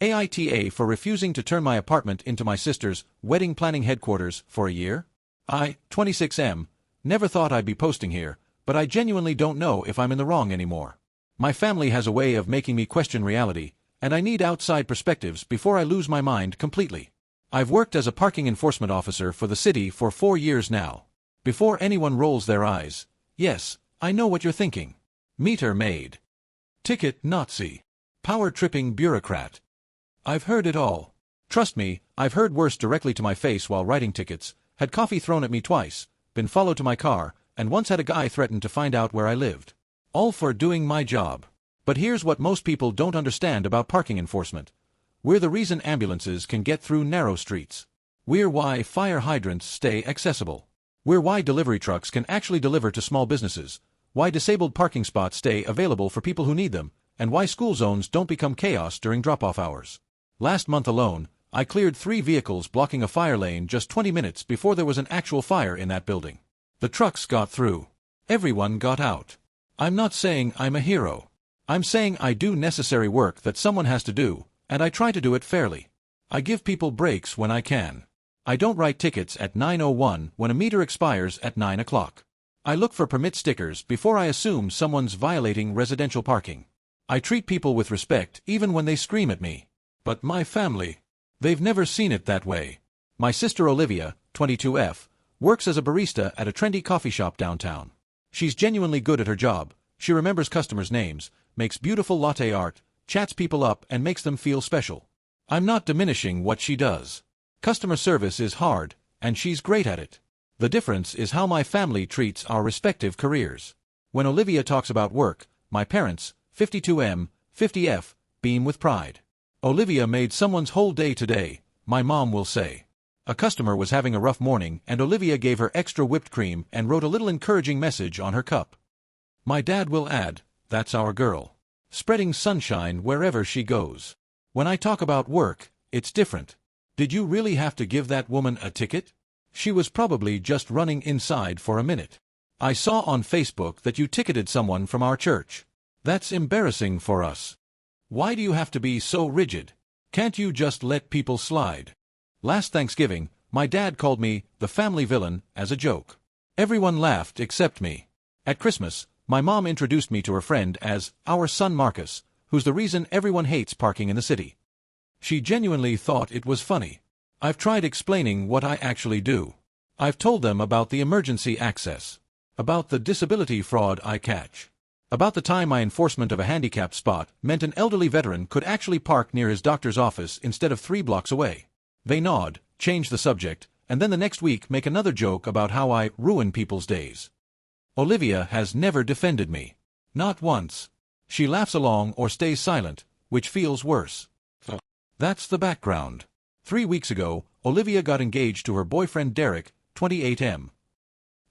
AITA for refusing to turn my apartment into my sister's wedding planning headquarters for a year? 26M, never thought I'd be posting here, but I genuinely don't know if I'm in the wrong anymore. My family has a way of making me question reality, and I need outside perspectives before I lose my mind completely. I've worked as a parking enforcement officer for the city for 4 years now. Before anyone rolls their eyes, yes, I know what you're thinking. Meter maid. Ticket Nazi. Power-tripping bureaucrat. I've heard it all. Trust me, I've heard worse directly to my face while writing tickets, had coffee thrown at me twice, been followed to my car, and once had a guy threaten to find out where I lived. All for doing my job. But here's what most people don't understand about parking enforcement. We're the reason ambulances can get through narrow streets. We're why fire hydrants stay accessible. We're why delivery trucks can actually deliver to small businesses, why disabled parking spots stay available for people who need them, and why school zones don't become chaos during drop-off hours. Last month alone, I cleared 3 vehicles blocking a fire lane just 20 minutes before there was an actual fire in that building. The trucks got through. Everyone got out. I'm not saying I'm a hero. I'm saying I do necessary work that someone has to do, and I try to do it fairly. I give people breaks when I can. I don't write tickets at 9:01 when a meter expires at 9 o'clock. I look for permit stickers before I assume someone's violating residential parking. I treat people with respect even when they scream at me. But my family, they've never seen it that way. My sister Olivia, 22F, works as a barista at a trendy coffee shop downtown. She's genuinely good at her job. She remembers customers' names, makes beautiful latte art, chats people up and makes them feel special. I'm not diminishing what she does. Customer service is hard, and she's great at it. The difference is how my family treats our respective careers. When Olivia talks about work, my parents, 52M, 50F, beam with pride. Olivia made someone's whole day today, my mom will say. A customer was having a rough morning and Olivia gave her extra whipped cream and wrote a little encouraging message on her cup. My dad will add, that's our girl. Spreading sunshine wherever she goes. When I talk about work, it's different. Did you really have to give that woman a ticket? She was probably just running inside for a minute. I saw on Facebook that you ticketed someone from our church. That's embarrassing for us. Why do you have to be so rigid? Can't you just let people slide? Last Thanksgiving, my dad called me the family villain as a joke. Everyone laughed except me. At Christmas, my mom introduced me to her friend as our son Marcus, who's the reason everyone hates parking in the city. She genuinely thought it was funny. I've tried explaining what I actually do. I've told them about the emergency access, about the disability fraud I catch, about the time my enforcement of a handicapped spot meant an elderly veteran could actually park near his doctor's office instead of 3 blocks away. They nod, change the subject, and then the next week make another joke about how I ruin people's days. Olivia has never defended me. Not once. She laughs along or stays silent, which feels worse. That's the background. 3 weeks ago, Olivia got engaged to her boyfriend Derek, 28M.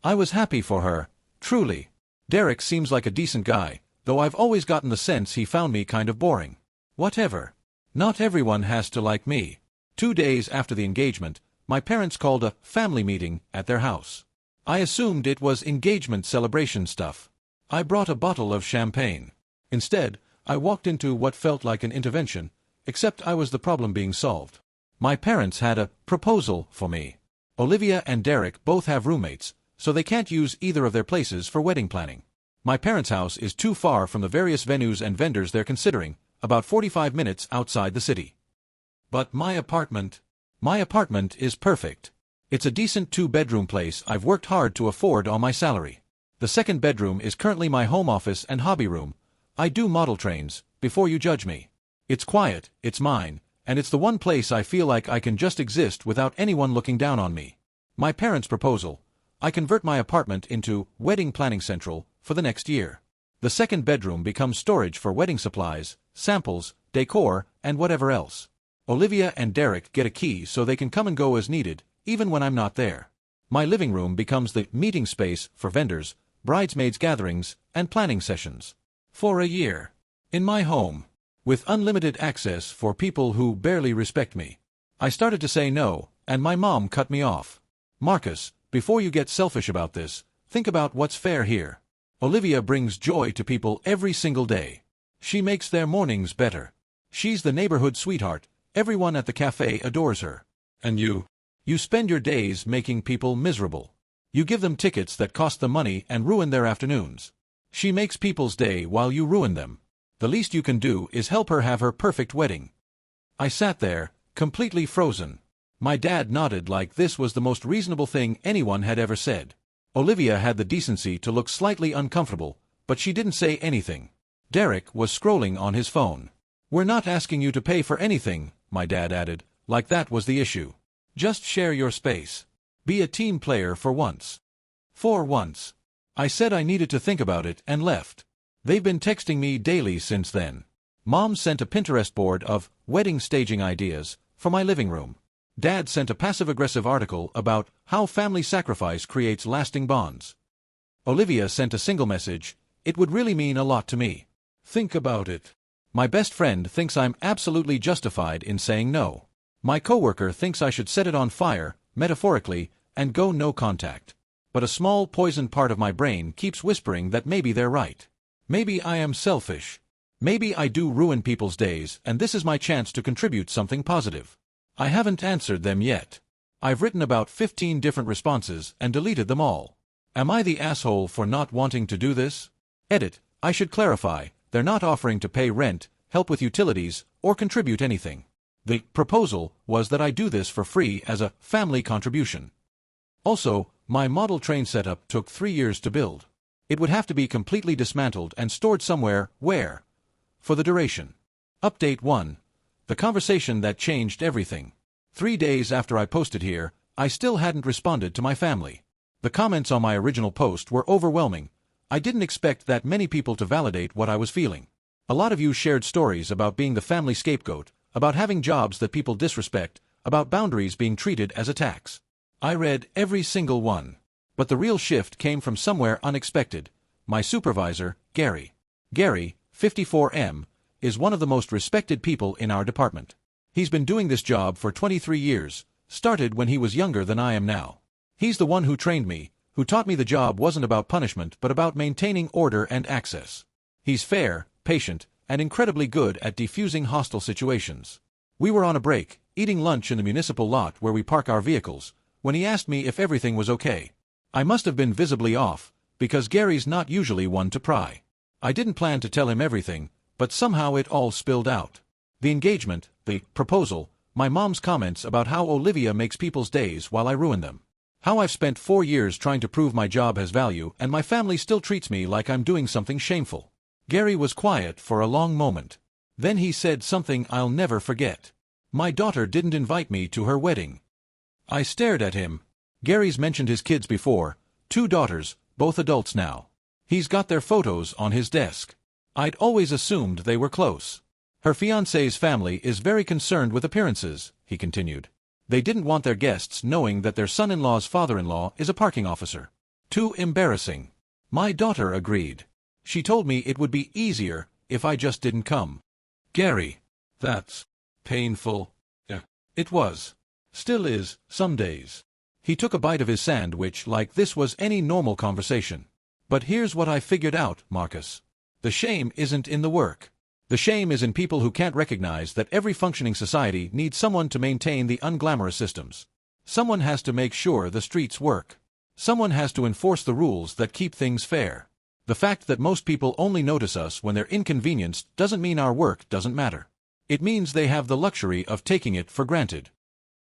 I was happy for her, truly. Derek seems like a decent guy, though I've always gotten the sense he found me kind of boring. Whatever. Not everyone has to like me. 2 days after the engagement, my parents called a family meeting at their house. I assumed it was engagement celebration stuff. I brought a bottle of champagne. Instead, I walked into what felt like an intervention, except I was the problem being solved. My parents had a proposal for me. Olivia and Derek both have roommates, so they can't use either of their places for wedding planning. My parents' house is too far from the various venues and vendors they're considering, about 45 minutes outside the city. But my apartment is perfect. It's a decent 2-bedroom place I've worked hard to afford on my salary. The second bedroom is currently my home office and hobby room. I do model trains, before you judge me. It's quiet, it's mine, and it's the one place I feel like I can just exist without anyone looking down on me. My parents' proposal, I convert my apartment into Wedding Planning Central for the next year. The second bedroom becomes storage for wedding supplies, samples, decor, and whatever else. Olivia and Derek get a key so they can come and go as needed, even when I'm not there. My living room becomes the meeting space for vendors, bridesmaids gatherings, and planning sessions. For a year. In my home. With unlimited access for people who barely respect me. I started to say no, and my mom cut me off. Marcus, before you get selfish about this, think about what's fair here. Olivia brings joy to people every single day. She makes their mornings better. She's the neighborhood sweetheart, everyone at the cafe adores her. And you? You spend your days making people miserable. You give them tickets that cost them money and ruin their afternoons. She makes people's day while you ruin them. The least you can do is help her have her perfect wedding. I sat there, completely frozen. My dad nodded like this was the most reasonable thing anyone had ever said. Olivia had the decency to look slightly uncomfortable, but she didn't say anything. Derek was scrolling on his phone. "We're not asking you to pay for anything," my dad added, like that was the issue. "Just share your space. Be a team player for once." For once. I said I needed to think about it and left. They've been texting me daily since then. Mom sent a Pinterest board of wedding staging ideas for my living room. Dad sent a passive-aggressive article about how family sacrifice creates lasting bonds. Olivia sent a single message, "It would really mean a lot to me. Think about it." My best friend thinks I'm absolutely justified in saying no. My coworker thinks I should set it on fire, metaphorically, and go no contact. But a small poisoned part of my brain keeps whispering that maybe they're right. Maybe I am selfish. Maybe I do ruin people's days, and this is my chance to contribute something positive. I haven't answered them yet. I've written about 15 different responses and deleted them all. Am I the asshole for not wanting to do this? Edit, I should clarify, they're not offering to pay rent, help with utilities, or contribute anything. The proposal was that I do this for free as a family contribution. Also, my model train setup took 3 years to build. It would have to be completely dismantled and stored somewhere, where? For the duration. Update 1. The conversation that changed everything. 3 days after I posted here, I still hadn't responded to my family. The comments on my original post were overwhelming. I didn't expect that many people to validate what I was feeling. A lot of you shared stories about being the family scapegoat, about having jobs that people disrespect, about boundaries being treated as a tax. I read every single one. But the real shift came from somewhere unexpected. My supervisor, Gary. Gary, 54M, is one of the most respected people in our department. He's been doing this job for 23 years, started when he was younger than I am now. He's the one who trained me, who taught me the job wasn't about punishment but about maintaining order and access. He's fair, patient, and incredibly good at defusing hostile situations. We were on a break, eating lunch in the municipal lot where we park our vehicles, when he asked me if everything was okay. I must have been visibly off, because Gary's not usually one to pry. I didn't plan to tell him everything, but somehow it all spilled out. The engagement, the proposal, my mom's comments about how Olivia makes people's days while I ruin them. How I've spent 4 years trying to prove my job has value and my family still treats me like I'm doing something shameful. Gary was quiet for a long moment. Then he said something I'll never forget. "My daughter didn't invite me to her wedding." I stared at him. Gary's mentioned his kids before, 2 daughters, both adults now. He's got their photos on his desk. I'd always assumed they were close. "Her fiancé's family is very concerned with appearances," he continued. "They didn't want their guests knowing that their son-in-law's father-in-law is a parking officer. Too embarrassing." My daughter agreed. She told me it would be easier if I just didn't come. Gary. That's painful. Yeah. It was. Still is, some days. He took a bite of his sandwich like this was any normal conversation. "But here's what I figured out, Marcus. The shame isn't in the work. The shame is in people who can't recognize that every functioning society needs someone to maintain the unglamorous systems. Someone has to make sure the streets work. Someone has to enforce the rules that keep things fair. The fact that most people only notice us when they're inconvenienced doesn't mean our work doesn't matter. It means they have the luxury of taking it for granted."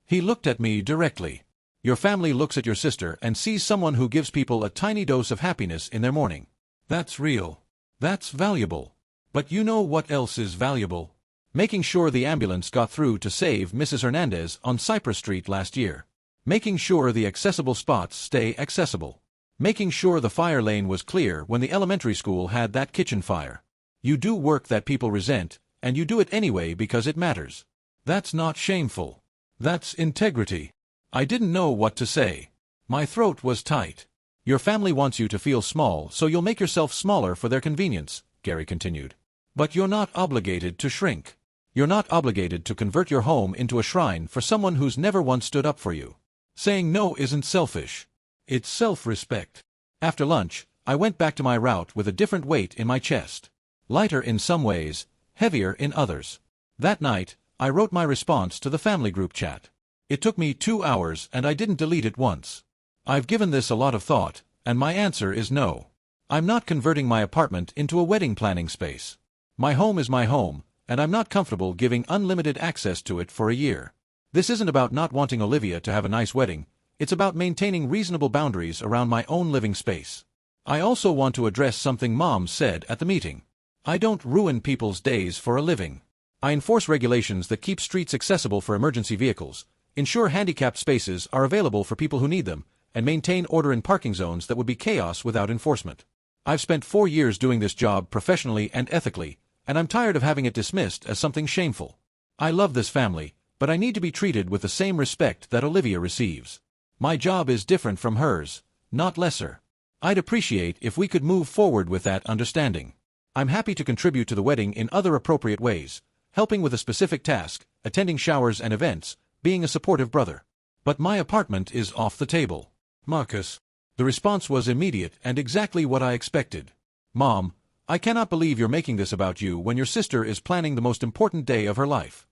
He looked at me directly. "Your family looks at your sister and sees someone who gives people a tiny dose of happiness in their morning. That's real. That's valuable. But you know what else is valuable? Making sure the ambulance got through to save Mrs. Hernandez on Cypress Street last year. Making sure the accessible spots stay accessible. Making sure the fire lane was clear when the elementary school had that kitchen fire. You do work that people resent, and you do it anyway because it matters. That's not shameful. That's integrity." I didn't know what to say. My throat was tight. "Your family wants you to feel small, so you'll make yourself smaller for their convenience," Gary continued. "But you're not obligated to shrink. You're not obligated to convert your home into a shrine for someone who's never once stood up for you. Saying no isn't selfish. It's self-respect." After lunch, I went back to my route with a different weight in my chest. Lighter in some ways, heavier in others. That night, I wrote my response to the family group chat. It took me 2 hours and I didn't delete it once. I've given this a lot of thought, and my answer is no. I'm not converting my apartment into a wedding planning space. My home is my home, and I'm not comfortable giving unlimited access to it for a year. This isn't about not wanting Olivia to have a nice wedding, it's about maintaining reasonable boundaries around my own living space. I also want to address something Mom said at the meeting. I don't ruin people's days for a living. I enforce regulations that keep streets accessible for emergency vehicles, ensure handicapped spaces are available for people who need them, and maintain order in parking zones that would be chaos without enforcement. I've spent 4 years doing this job professionally and ethically, and I'm tired of having it dismissed as something shameful. I love this family, but I need to be treated with the same respect that Olivia receives. My job is different from hers, not lesser. I'd appreciate if we could move forward with that understanding. I'm happy to contribute to the wedding in other appropriate ways, helping with a specific task, attending showers and events, being a supportive brother. But my apartment is off the table. Marcus. The response was immediate and exactly what I expected. Mom, I cannot believe you're making this about you when your sister is planning the most important day of her life.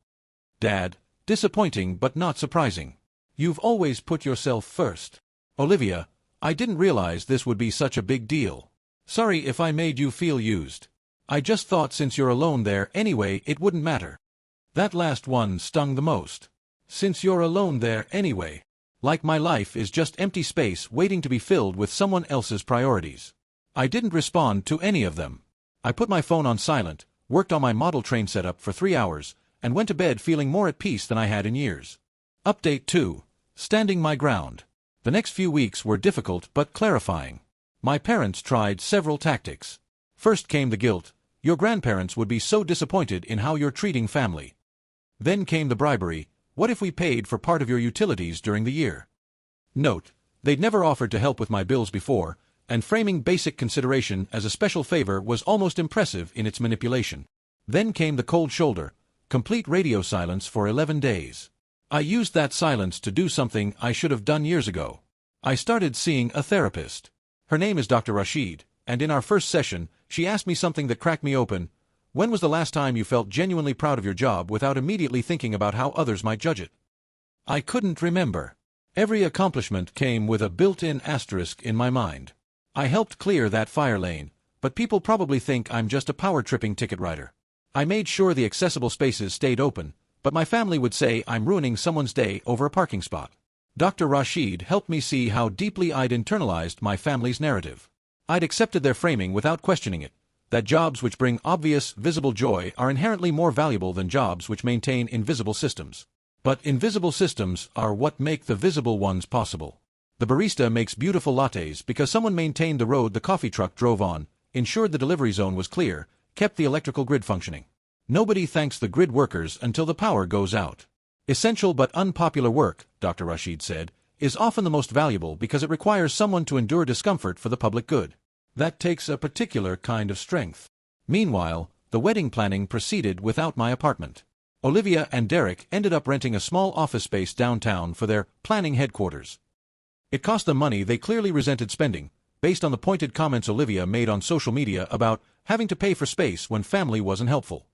Dad, disappointing but not surprising. You've always put yourself first. Olivia, I didn't realize this would be such a big deal. Sorry if I made you feel used. I just thought since you're alone there anyway it wouldn't matter. That last one stung the most. Since you're alone there anyway. Like my life is just empty space waiting to be filled with someone else's priorities. I didn't respond to any of them. I put my phone on silent, worked on my model train setup for 3 hours, and went to bed feeling more at peace than I had in years. Update 2. Standing my ground. The next few weeks were difficult but clarifying. My parents tried several tactics. First came the guilt. Your grandparents would be so disappointed in how you're treating family. Then came the bribery. What if we paid for part of your utilities during the year? Note, they'd never offered to help with my bills before, and framing basic consideration as a special favor was almost impressive in its manipulation. Then came the cold shoulder, complete radio silence for 11 days. I used that silence to do something I should have done years ago. I started seeing a therapist. Her name is Dr. Rashid, and in our first session, she asked me something that cracked me open. When was the last time you felt genuinely proud of your job without immediately thinking about how others might judge it? I couldn't remember. Every accomplishment came with a built-in asterisk in my mind. I helped clear that fire lane, but people probably think I'm just a power-tripping ticket writer. I made sure the accessible spaces stayed open, but my family would say I'm ruining someone's day over a parking spot. Dr. Rashid helped me see how deeply I'd internalized my family's narrative. I'd accepted their framing without questioning it. That jobs which bring obvious, visible joy are inherently more valuable than jobs which maintain invisible systems. But invisible systems are what make the visible ones possible. The barista makes beautiful lattes because someone maintained the road the coffee truck drove on, ensured the delivery zone was clear, kept the electrical grid functioning. Nobody thanks the grid workers until the power goes out. Essential but unpopular work, Dr. Rashid said, is often the most valuable because it requires someone to endure discomfort for the public good. That takes a particular kind of strength. Meanwhile, the wedding planning proceeded without my apartment. Olivia and Derek ended up renting a small office space downtown for their planning headquarters. It cost them money they clearly resented spending, based on the pointed comments Olivia made on social media about having to pay for space when family wasn't helpful.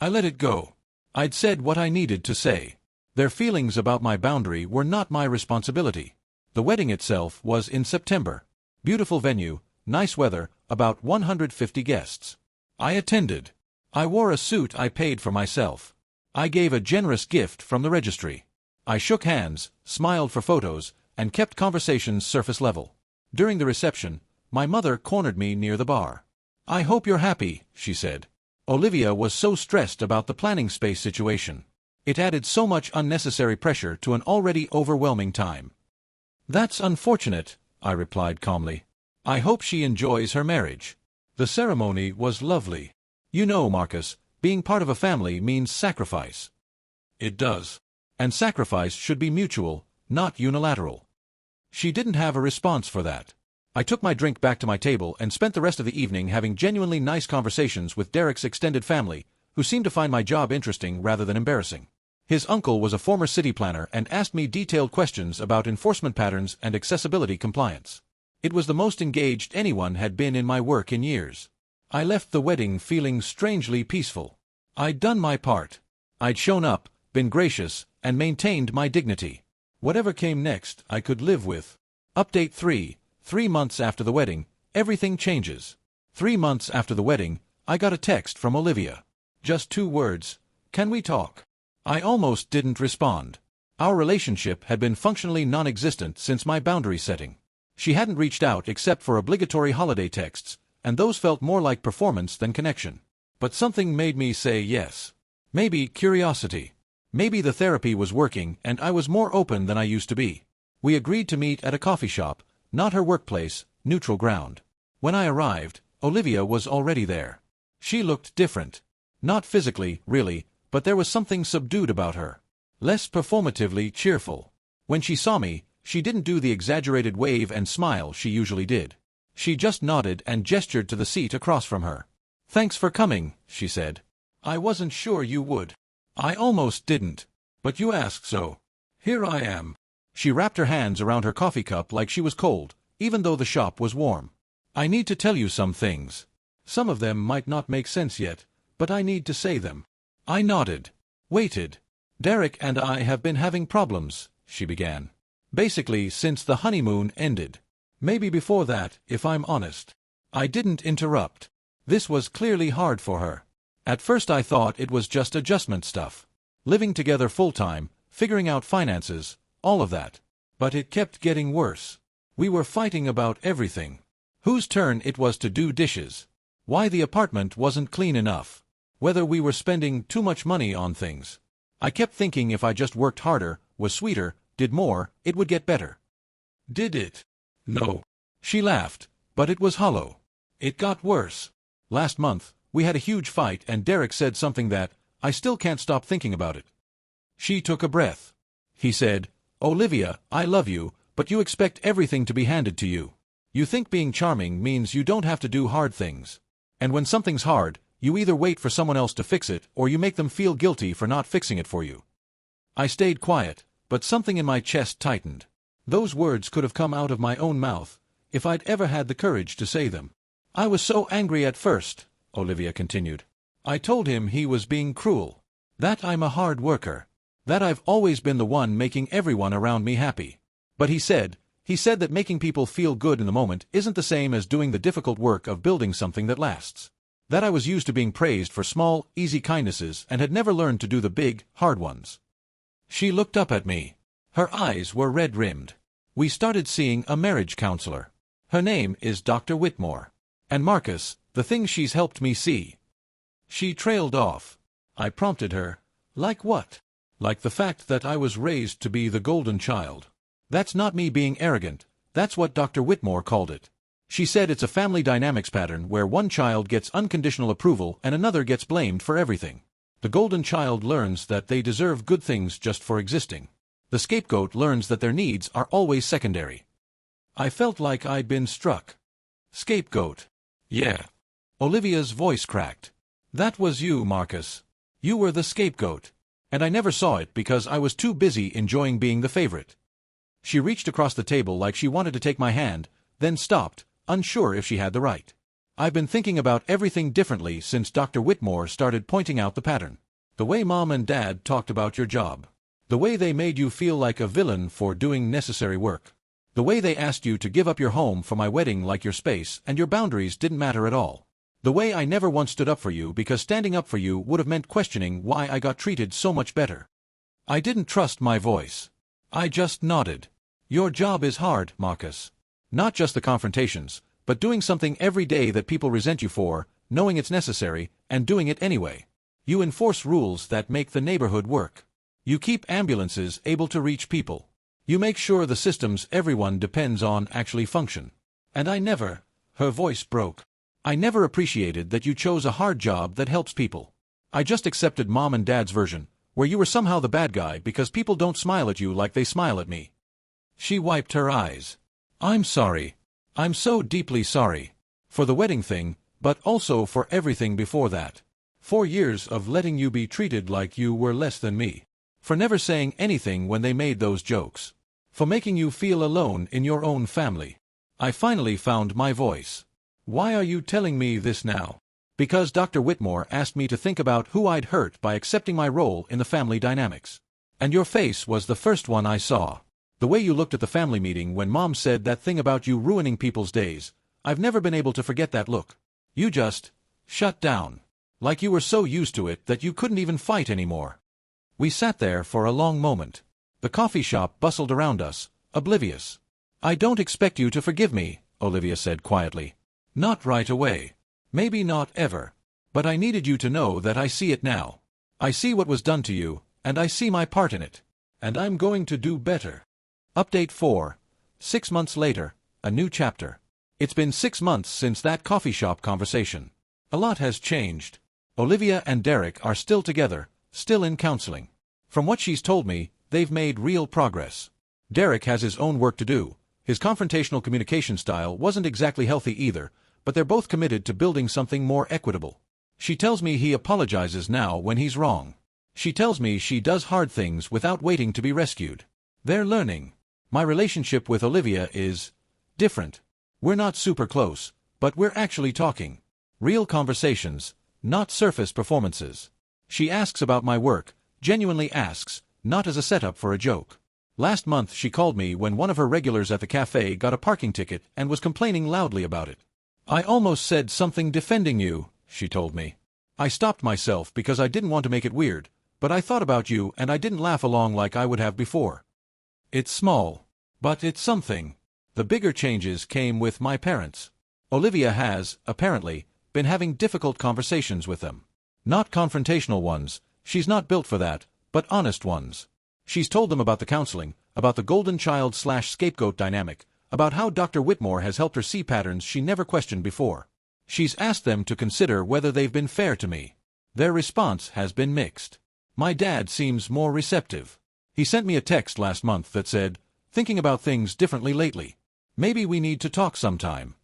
I let it go. I'd said what I needed to say. Their feelings about my boundary were not my responsibility. The wedding itself was in September. Beautiful venue, nice weather, about 150 guests. I attended. I wore a suit I paid for myself. I gave a generous gift from the registry. I shook hands, smiled for photos, and kept conversations surface level. During the reception, my mother cornered me near the bar. I hope you're happy, she said. Olivia was so stressed about the planning space situation. It added so much unnecessary pressure to an already overwhelming time. That's unfortunate, I replied calmly. I hope she enjoys her marriage. The ceremony was lovely. You know, Marcus, being part of a family means sacrifice. It does. And sacrifice should be mutual, not unilateral. She didn't have a response for that. I took my drink back to my table and spent the rest of the evening having genuinely nice conversations with Derek's extended family, who seemed to find my job interesting rather than embarrassing. His uncle was a former city planner and asked me detailed questions about enforcement patterns and accessibility compliance. It was the most engaged anyone had been in my work in years. I left the wedding feeling strangely peaceful. I'd done my part. I'd shown up, been gracious, and maintained my dignity. Whatever came next, I could live with. Update 3. 3 months after the wedding, everything changes. 3 months after the wedding, I got a text from Olivia. Just 2 words. Can we talk? I almost didn't respond. Our relationship had been functionally non-existent since my boundary setting. She hadn't reached out except for obligatory holiday texts, and those felt more like performance than connection. But something made me say yes. Maybe curiosity. Maybe the therapy was working and I was more open than I used to be. We agreed to meet at a coffee shop, not her workplace, neutral ground. When I arrived, Olivia was already there. She looked different. Not physically, really, but there was something subdued about her. Less performatively cheerful. When she saw me, she didn't do the exaggerated wave and smile she usually did. She just nodded and gestured to the seat across from her. "Thanks for coming," she said. "I wasn't sure you would." "I almost didn't. But you asked, so here I am." She wrapped her hands around her coffee cup like she was cold, even though the shop was warm. "I need to tell you some things. Some of them might not make sense yet, but I need to say them." I nodded. Waited. "Derek and I have been having problems," she began. "Basically since the honeymoon ended. Maybe before that, if I'm honest." I didn't interrupt. This was clearly hard for her. At first I thought it was just adjustment stuff. Living together full-time, figuring out finances, all of that. But it kept getting worse. We were fighting about everything. Whose turn it was to do dishes. Why the apartment wasn't clean enough. Whether we were spending too much money on things. I kept thinking if I just worked harder, was sweeter, did more, it would get better. Did it? No. She laughed, but it was hollow. It got worse. Last month, we had a huge fight and Derek said something that, I still can't stop thinking about it. She took a breath. He said, "Olivia, I love you, but you expect everything to be handed to you. You think being charming means you don't have to do hard things. And when something's hard, you either wait for someone else to fix it or you make them feel guilty for not fixing it for you." I stayed quiet, but something in my chest tightened. Those words could have come out of my own mouth, if I'd ever had the courage to say them. "I was so angry at first," Olivia continued. "I told him he was being cruel. That I'm a hard worker. That I've always been the one making everyone around me happy. But he said that making people feel good in the moment isn't the same as doing the difficult work of building something that lasts. That I was used to being praised for small, easy kindnesses and had never learned to do the big, hard ones." She looked up at me. Her eyes were red-rimmed. "We started seeing a marriage counselor. Her name is Dr. Whitmore. And Marcus, the things she's helped me see." She trailed off. I prompted her. "Like what?" "Like the fact that I was raised to be the golden child. That's not me being arrogant, that's what Dr. Whitmore called it. She said it's a family dynamics pattern where one child gets unconditional approval and another gets blamed for everything. The golden child learns that they deserve good things just for existing. The scapegoat learns that their needs are always secondary." I felt like I'd been struck. "Scapegoat. Yeah." Olivia's voice cracked. "That was you, Marcus. You were the scapegoat. And I never saw it because I was too busy enjoying being the favorite." She reached across the table like she wanted to take my hand, then stopped, unsure if she had the right. "I've been thinking about everything differently since Dr. Whitmore started pointing out the pattern. The way Mom and Dad talked about your job. The way they made you feel like a villain for doing necessary work. The way they asked you to give up your home for my wedding like your space and your boundaries didn't matter at all. The way I never once stood up for you because standing up for you would have meant questioning why I got treated so much better." I didn't trust my voice. I just nodded. "Your job is hard, Marcus. Not just the confrontations, but doing something every day that people resent you for, knowing it's necessary, and doing it anyway. You enforce rules that make the neighborhood work. You keep ambulances able to reach people. You make sure the systems everyone depends on actually function. And I never," her voice broke, "I never appreciated that you chose a hard job that helps people. I just accepted Mom and Dad's version, where you were somehow the bad guy because people don't smile at you like they smile at me." She wiped her eyes. "I'm sorry. I'm so deeply sorry. For the wedding thing, but also for everything before that. 4 years of letting you be treated like you were less than me. For never saying anything when they made those jokes. For making you feel alone in your own family." I finally found my voice. "Why are you telling me this now?" Because Dr. Whitmore asked me to think about who I'd hurt by accepting my role in the family dynamics. And your face was the first one I saw. The way you looked at the family meeting when Mom said that thing about you ruining people's days, I've never been able to forget that look. You just shut down. Like you were so used to it that you couldn't even fight anymore. We sat there for a long moment. The coffee shop bustled around us, oblivious. I don't expect you to forgive me, Olivia said quietly. Not right away. Maybe not ever. But I needed you to know that I see it now. I see what was done to you, and I see my part in it. And I'm going to do better. Update 4. 6 months later, a new chapter. It's been 6 months since that coffee shop conversation. A lot has changed. Olivia and Derek are still together, still in counseling. From what she's told me, they've made real progress. Derek has his own work to do. His confrontational communication style wasn't exactly healthy either, but they're both committed to building something more equitable. She tells me he apologizes now when he's wrong. She tells me she does hard things without waiting to be rescued. They're learning. My relationship with Olivia is different. We're not super close, but we're actually talking. Real conversations, not surface performances. She asks about my work, genuinely asks, not as a setup for a joke. Last month she called me when one of her regulars at the cafe got a parking ticket and was complaining loudly about it. I almost said something defending you, she told me. I stopped myself because I didn't want to make it weird, but I thought about you and I didn't laugh along like I would have before. It's small, but it's something. The bigger changes came with my parents. Olivia has, apparently, been having difficult conversations with them. Not confrontational ones, she's not built for that, but honest ones. She's told them about the counseling, about the golden child/scapegoat dynamic, about how Dr. Whitmore has helped her see patterns she never questioned before. She's asked them to consider whether they've been fair to me. Their response has been mixed. My dad seems more receptive. He sent me a text last month that said, "Thinking about things differently lately. Maybe we need to talk sometime."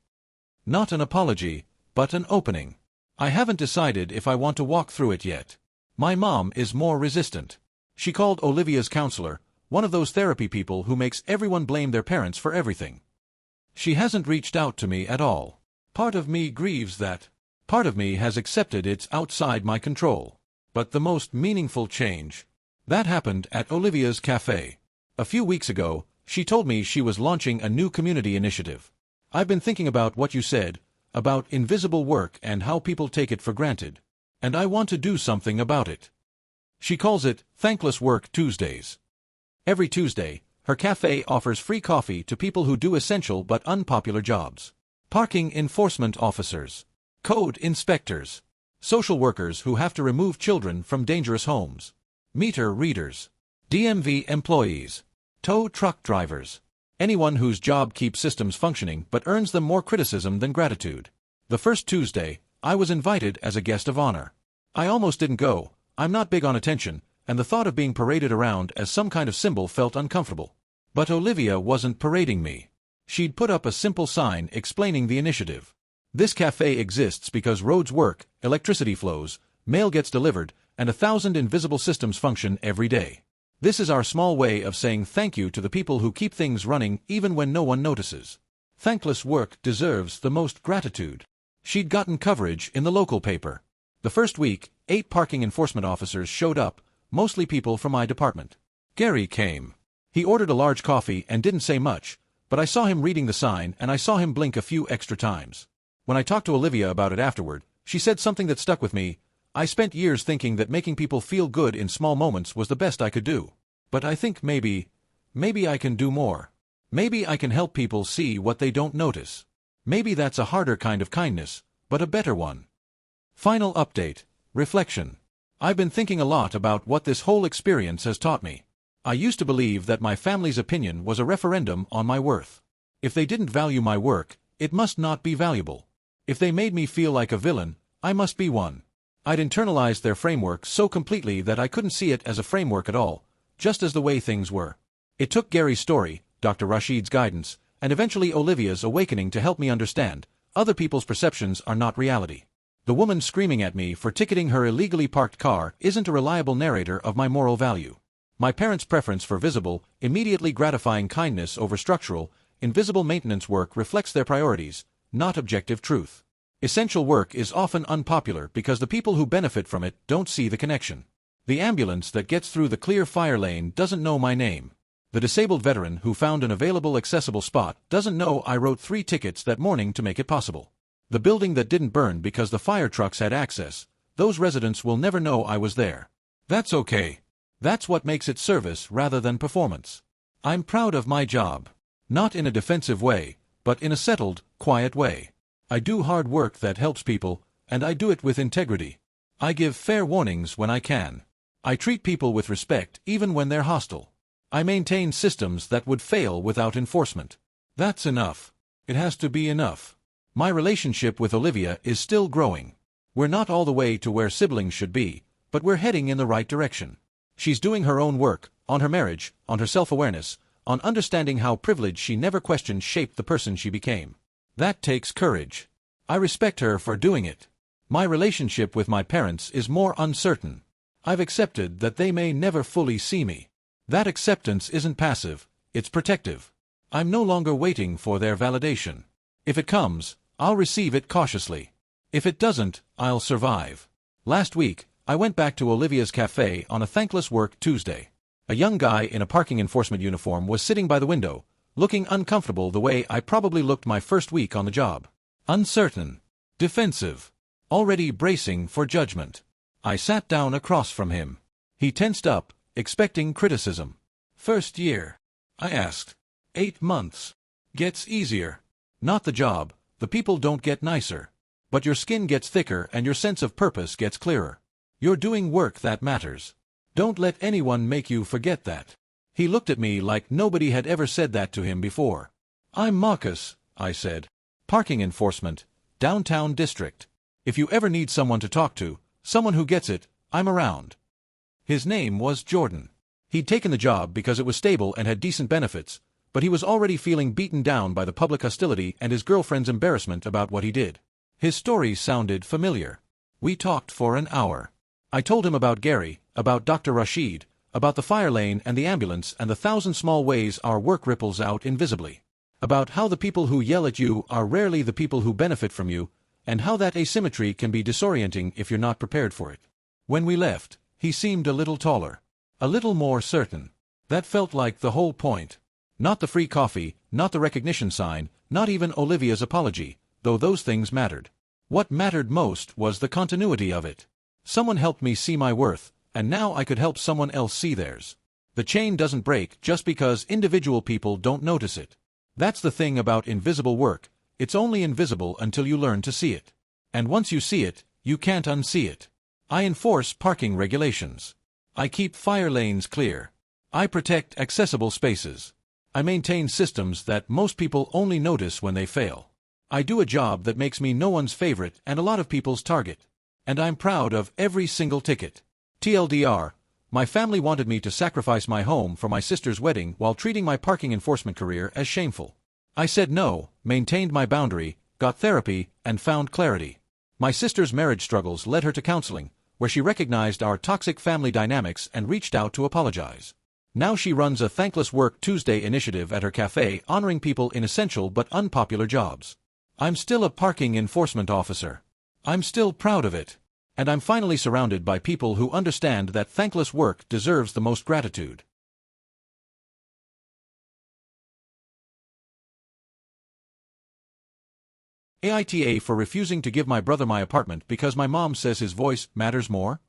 Not an apology, but an opening. I haven't decided if I want to walk through it yet. My mom is more resistant. She called Olivia's counselor, one of those therapy people who makes everyone blame their parents for everything. She hasn't reached out to me at all. Part of me grieves that. Part of me has accepted it's outside my control. But the most meaningful change, that happened at Olivia's cafe. A few weeks ago, she told me she was launching a new community initiative. I've been thinking about what you said, about invisible work and how people take it for granted. And I want to do something about it. She calls it Thankless Work Tuesdays. Every Tuesday, her cafe offers free coffee to people who do essential but unpopular jobs. Parking enforcement officers, code inspectors, social workers who have to remove children from dangerous homes, meter readers, DMV employees, tow truck drivers, anyone whose job keeps systems functioning but earns them more criticism than gratitude. The first Tuesday, I was invited as a guest of honor. I almost didn't go. I'm not big on attention, and the thought of being paraded around as some kind of symbol felt uncomfortable. But Olivia wasn't parading me. She'd put up a simple sign explaining the initiative. This cafe exists because roads work, electricity flows, mail gets delivered, and 1,000 invisible systems function every day. This is our small way of saying thank you to the people who keep things running even when no one notices. Thankless work deserves the most gratitude. She'd gotten coverage in the local paper. The first week, 8 parking enforcement officers showed up, mostly people from my department. Gary came. He ordered a large coffee and didn't say much, but I saw him reading the sign and I saw him blink a few extra times. When I talked to Olivia about it afterward, she said something that stuck with me. I spent years thinking that making people feel good in small moments was the best I could do. But I think maybe I can do more. Maybe I can help people see what they don't notice. Maybe that's a harder kind of kindness, but a better one. Final update. Reflection. I've been thinking a lot about what this whole experience has taught me. I used to believe that my family's opinion was a referendum on my worth. If they didn't value my work, it must not be valuable. If they made me feel like a villain, I must be one. I'd internalized their framework so completely that I couldn't see it as a framework at all, just as the way things were. It took Gary's story, Dr. Rashid's guidance, and eventually Olivia's awakening to help me understand, other people's perceptions are not reality. The woman screaming at me for ticketing her illegally parked car isn't a reliable narrator of my moral value. My parents' preference for visible, immediately gratifying kindness over structural, invisible maintenance work reflects their priorities, not objective truth. Essential work is often unpopular because the people who benefit from it don't see the connection. The ambulance that gets through the clear fire lane doesn't know my name. The disabled veteran who found an available accessible spot doesn't know I wrote 3 tickets that morning to make it possible. The building that didn't burn because the fire trucks had access, those residents will never know I was there. That's okay. That's what makes it service rather than performance. I'm proud of my job. Not in a defensive way, but in a settled, quiet way. I do hard work that helps people, and I do it with integrity. I give fair warnings when I can. I treat people with respect even when they're hostile. I maintain systems that would fail without enforcement. That's enough. It has to be enough. My relationship with Olivia is still growing. We're not all the way to where siblings should be, but we're heading in the right direction. She's doing her own work, on her marriage, on her self-awareness, on understanding how privilege she never questioned shaped the person she became. That takes courage. I respect her for doing it. My relationship with my parents is more uncertain. I've accepted that they may never fully see me. That acceptance isn't passive, it's protective. I'm no longer waiting for their validation. If it comes, I'll receive it cautiously. If it doesn't, I'll survive. Last week, I went back to Olivia's cafe on a thankless work Tuesday. A young guy in a parking enforcement uniform was sitting by the window, looking uncomfortable the way I probably looked my first week on the job. Uncertain. Defensive. Already bracing for judgment. I sat down across from him. He tensed up, expecting criticism. First year? I asked. 8 months. Gets easier. Not the job, the people don't get nicer. But your skin gets thicker and your sense of purpose gets clearer. You're doing work that matters. Don't let anyone make you forget that. He looked at me like nobody had ever said that to him before. I'm Marcus, I said. Parking enforcement, downtown district. If you ever need someone to talk to, someone who gets it, I'm around. His name was Jordan. He'd taken the job because it was stable and had decent benefits, but he was already feeling beaten down by the public hostility and his girlfriend's embarrassment about what he did. His story sounded familiar. We talked for an hour. I told him about Gary, about Dr. Rashid, about the fire lane and the ambulance and the 1,000 small ways our work ripples out invisibly. About how the people who yell at you are rarely the people who benefit from you, and how that asymmetry can be disorienting if you're not prepared for it. When we left, he seemed a little taller. A little more certain. That felt like the whole point. Not the free coffee, not the recognition sign, not even Olivia's apology, though those things mattered. What mattered most was the continuity of it. Someone helped me see my worth, and now I could help someone else see theirs. The chain doesn't break just because individual people don't notice it. That's the thing about invisible work, it's only invisible until you learn to see it. And once you see it, you can't unsee it. I enforce parking regulations. I keep fire lanes clear. I protect accessible spaces. I maintain systems that most people only notice when they fail. I do a job that makes me no one's favorite and a lot of people's target. And I'm proud of every single ticket. TLDR, my family wanted me to sacrifice my home for my sister's wedding while treating my parking enforcement career as shameful. I said no, maintained my boundary, got therapy, and found clarity. My sister's marriage struggles led her to counseling, where she recognized our toxic family dynamics and reached out to apologize. Now she runs a Thankless Work Tuesday initiative at her cafe honoring people in essential but unpopular jobs. I'm still a parking enforcement officer. I'm still proud of it. And I'm finally surrounded by people who understand that thankless work deserves the most gratitude. AITA for refusing to give my brother my apartment because my mom says his voice matters more?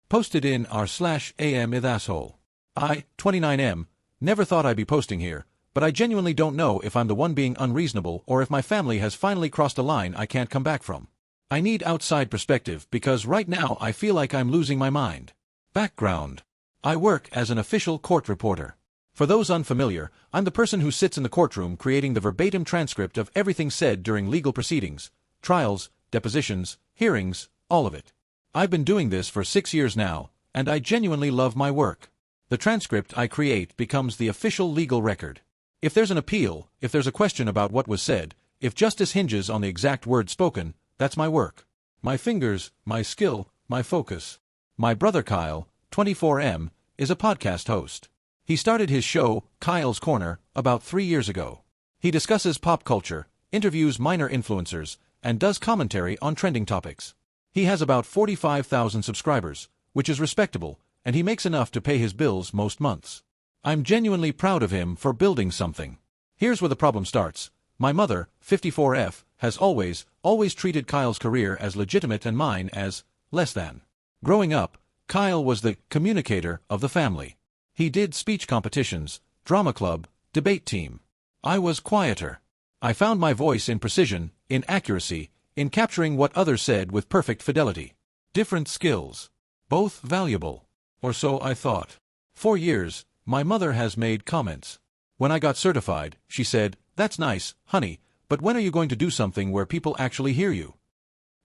Posted in r/am asshole. I, 29M, never thought I'd be posting here, but I genuinely don't know if I'm the one being unreasonable or if my family has finally crossed a line I can't come back from. I need outside perspective because right now I feel like I'm losing my mind. Background. I work as an official court reporter. For those unfamiliar, I'm the person who sits in the courtroom creating the verbatim transcript of everything said during legal proceedings, trials, depositions, hearings, all of it. I've been doing this for 6 years now, and I genuinely love my work. The transcript I create becomes the official legal record. If there's an appeal, if there's a question about what was said, if justice hinges on the exact word spoken, that's my work. My fingers, my skill, my focus. My brother Kyle, 24M, is a podcast host. He started his show, Kyle's Corner, about 3 years ago. He discusses pop culture, interviews minor influencers, and does commentary on trending topics. He has about 45,000 subscribers, which is respectable, and he makes enough to pay his bills most months. I'm genuinely proud of him for building something. Here's where the problem starts. My mother, 54F, has always treated Kyle's career as legitimate and mine as less than. Growing up, Kyle was the communicator of the family. He did speech competitions, drama club, debate team. I was quieter. I found my voice in precision, in accuracy, in capturing what others said with perfect fidelity. Different skills. Both valuable. Or so I thought. For years, my mother has made comments. When I got certified, she said, "That's nice, honey, but when are you going to do something where people actually hear you?"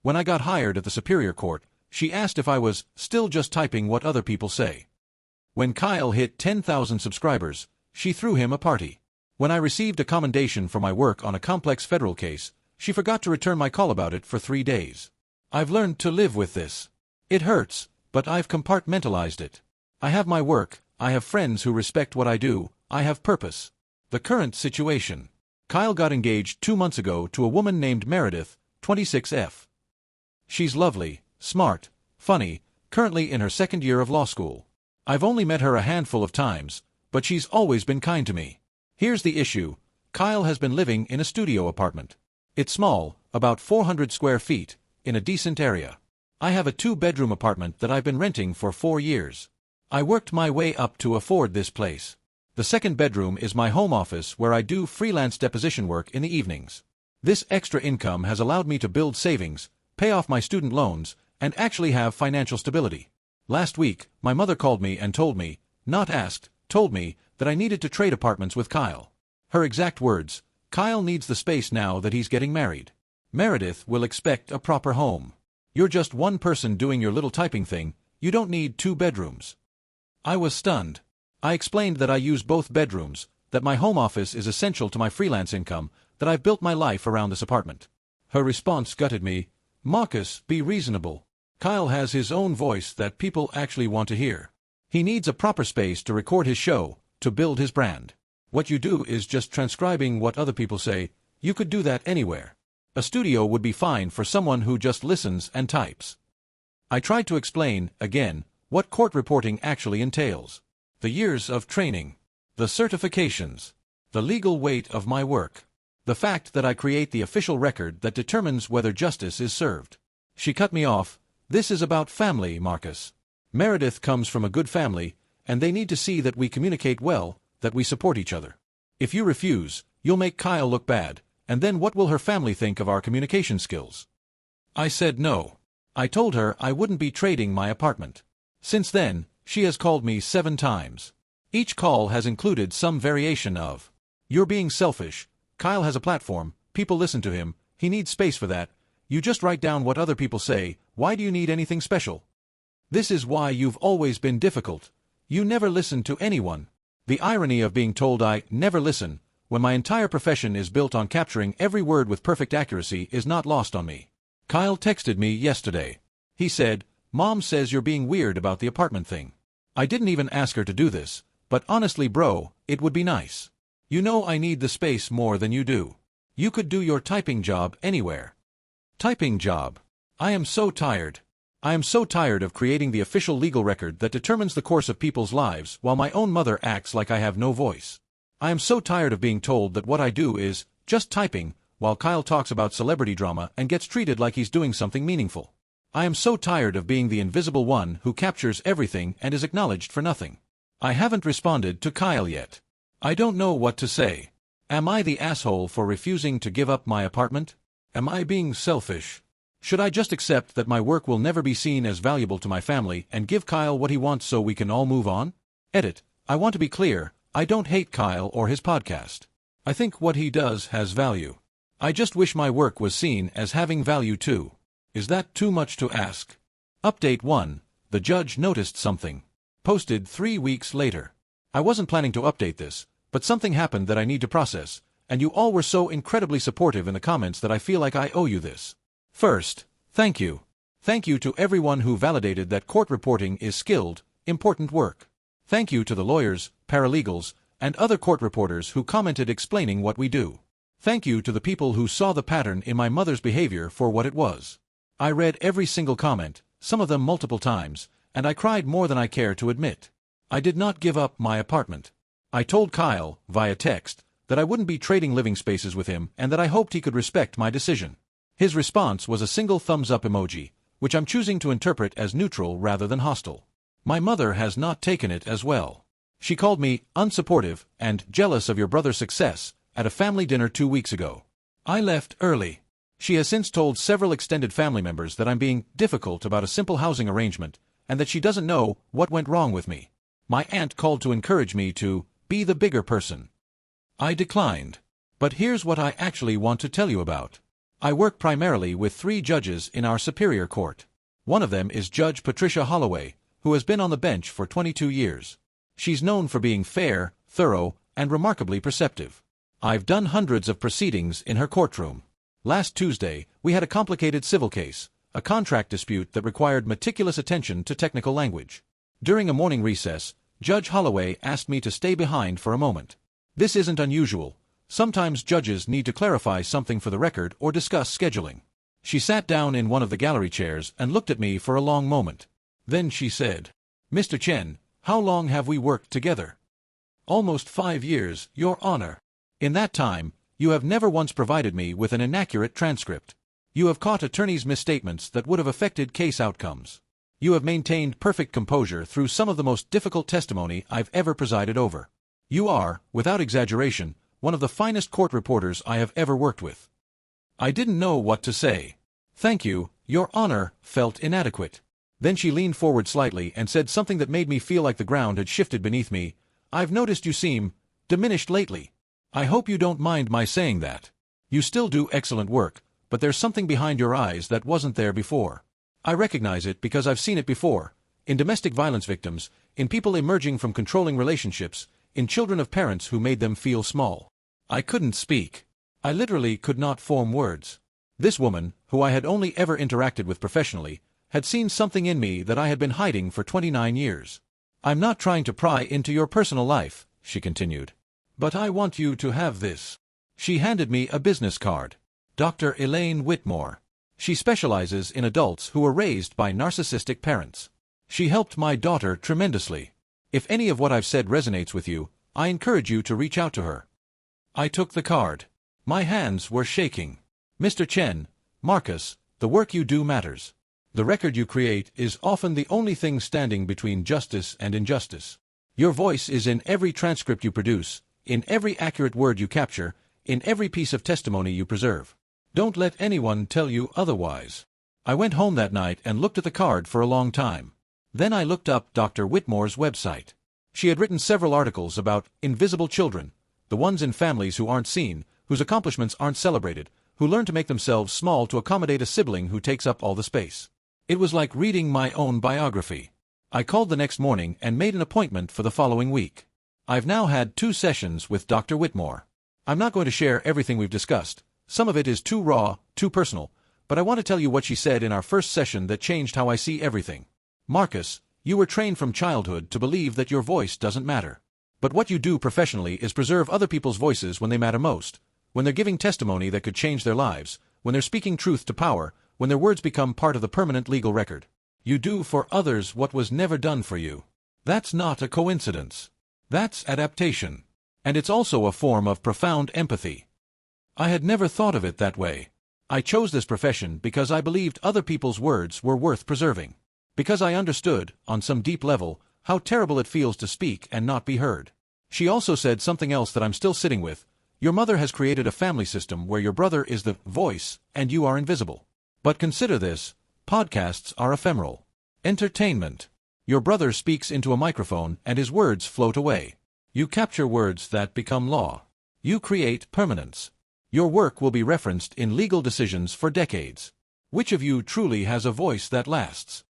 When I got hired at the Superior Court, she asked if I was still just typing what other people say. When Kyle hit 10,000 subscribers, she threw him a party. When I received a commendation for my work on a complex federal case, she forgot to return my call about it for 3 days. I've learned to live with this. It hurts, but I've compartmentalized it. I have my work, I have friends who respect what I do, I have purpose. The current situation. Kyle got engaged 2 months ago to a woman named Meredith, 26F. She's lovely, smart, funny, currently in her 2nd year of law school. I've only met her a handful of times, but she's always been kind to me. Here's the issue. Kyle has been living in a studio apartment. It's small, about 400 square feet, in a decent area. I have a 2-bedroom apartment that I've been renting for 4 years. I worked my way up to afford this place. The 2nd bedroom is my home office where I do freelance deposition work in the evenings. This extra income has allowed me to build savings, pay off my student loans, and actually have financial stability. Last week, my mother called me and told me, not asked, told me, that I needed to trade apartments with Kyle. Her exact words, "Kyle needs the space now that he's getting married. Meredith will expect a proper home. You're just one person doing your little typing thing, you don't need 2 bedrooms." I was stunned. I explained that I use both bedrooms, that my home office is essential to my freelance income, that I've built my life around this apartment. Her response gutted me. "Marcus, be reasonable. Kyle has his own voice that people actually want to hear. He needs a proper space to record his show, to build his brand. What you do is just transcribing what other people say. You could do that anywhere. A studio would be fine for someone who just listens and types." I tried to explain, again, what court reporting actually entails. The years of training. The certifications. The legal weight of my work. The fact that I create the official record that determines whether justice is served. She cut me off. "This is about family, Marcus. Meredith comes from a good family, and they need to see that we communicate well, that we support each other. If you refuse, you'll make Kyle look bad, and then what will her family think of our communication skills?" I said no. I told her I wouldn't be trading my apartment. Since then, she has called me 7 times. Each call has included some variation of, "You're being selfish. Kyle has a platform, people listen to him, he needs space for that. You just write down what other people say, why do you need anything special? This is why you've always been difficult. You never listen to anyone." The irony of being told I never listen, when my entire profession is built on capturing every word with perfect accuracy, is not lost on me. Kyle texted me yesterday. He said, "Mom says you're being weird about the apartment thing." I didn't even ask her to do this, but honestly bro, it would be nice. You know I need the space more than you do. You could do your typing job anywhere. Typing job. I am so tired. I am so tired of creating the official legal record that determines the course of people's lives while my own mother acts like I have no voice. I am so tired of being told that what I do is just typing, while Kyle talks about celebrity drama and gets treated like he's doing something meaningful. I am so tired of being the invisible one who captures everything and is acknowledged for nothing. I haven't responded to Kyle yet. I don't know what to say. Am I the asshole for refusing to give up my apartment? Am I being selfish? Should I just accept that my work will never be seen as valuable to my family and give Kyle what he wants so we can all move on? Edit. I want to be clear, I don't hate Kyle or his podcast. I think what he does has value. I just wish my work was seen as having value too. Is that too much to ask? Update 1. The judge noticed something. Posted 3 weeks later. I wasn't planning to update this, but something happened that I need to process, and you all were so incredibly supportive in the comments that I feel like I owe you this. First, thank you. Thank you to everyone who validated that court reporting is skilled, important work. Thank you to the lawyers, paralegals, and other court reporters who commented explaining what we do. Thank you to the people who saw the pattern in my mother's behavior for what it was. I read every single comment, some of them multiple times, and I cried more than I care to admit. I did not give up my apartment. I told Kyle, via text, that I wouldn't be trading living spaces with him and that I hoped he could respect my decision. His response was a single thumbs-up emoji, which I'm choosing to interpret as neutral rather than hostile. My mother has not taken it as well. She called me unsupportive and jealous of your brother's success at a family dinner 2 weeks ago. I left early. She has since told several extended family members that I'm being difficult about a simple housing arrangement and that she doesn't know what went wrong with me. My aunt called to encourage me to be the bigger person. I declined. But here's what I actually want to tell you about. I work primarily with 3 judges in our Superior Court. One of them is Judge Patricia Holloway, who has been on the bench for 22 years. She's known for being fair, thorough, and remarkably perceptive. I've done hundreds of proceedings in her courtroom. Last Tuesday, we had a complicated civil case, a contract dispute that required meticulous attention to technical language. During a morning recess, Judge Holloway asked me to stay behind for a moment. This isn't unusual. Sometimes judges need to clarify something for the record or discuss scheduling. She sat down in one of the gallery chairs and looked at me for a long moment. Then she said, "Mr. Chen, how long have we worked together?" "Almost 5 years, Your Honor. In that time, you have never once provided me with an inaccurate transcript. You have caught attorneys' misstatements that would have affected case outcomes. You have maintained perfect composure through some of the most difficult testimony I've ever presided over. You are, without exaggeration, one of the finest court reporters I have ever worked with." I didn't know what to say. "Thank you, Your Honor," felt inadequate. Then she leaned forward slightly and said something that made me feel like the ground had shifted beneath me. "I've noticed you seem diminished lately. I hope you don't mind my saying that. You still do excellent work, but there's something behind your eyes that wasn't there before. I recognize it because I've seen it before, in domestic violence victims, in people emerging from controlling relationships, in children of parents who made them feel small." I couldn't speak. I literally could not form words. This woman, who I had only ever interacted with professionally, had seen something in me that I had been hiding for 29 years. "I'm not trying to pry into your personal life," she continued. "But I want you to have this." She handed me a business card. Dr. Elaine Whitmore. She specializes in adults who were raised by narcissistic parents. She helped my daughter tremendously. If any of what I've said resonates with you, I encourage you to reach out to her. I took the card. My hands were shaking. "Mr. Chen, Marcus, the work you do matters. The record you create is often the only thing standing between justice and injustice. Your voice is in every transcript you produce, in every accurate word you capture, in every piece of testimony you preserve. Don't let anyone tell you otherwise." I went home that night and looked at the card for a long time. Then I looked up Dr. Whitmore's website. She had written several articles about invisible children, the ones in families who aren't seen, whose accomplishments aren't celebrated, who learn to make themselves small to accommodate a sibling who takes up all the space. It was like reading my own biography. I called the next morning and made an appointment for the following week. I've now had 2 sessions with Dr. Whitmore. I'm not going to share everything we've discussed. Some of it is too raw, too personal, but I want to tell you what she said in our first session that changed how I see everything. "Marcus, you were trained from childhood to believe that your voice doesn't matter. But what you do professionally is preserve other people's voices when they matter most, when they're giving testimony that could change their lives, when they're speaking truth to power, when their words become part of the permanent legal record. You do for others what was never done for you. That's not a coincidence. That's adaptation. And it's also a form of profound empathy." I had never thought of it that way. I chose this profession because I believed other people's words were worth preserving. Because I understood, on some deep level, how terrible it feels to speak and not be heard. She also said something else that I'm still sitting with. Your mother has created a family system where your brother is the voice and you are invisible. But consider this, podcasts are ephemeral. Entertainment. Your brother speaks into a microphone and his words float away. You capture words that become law. You create permanence. Your work will be referenced in legal decisions for decades. Which of you truly has a voice that lasts?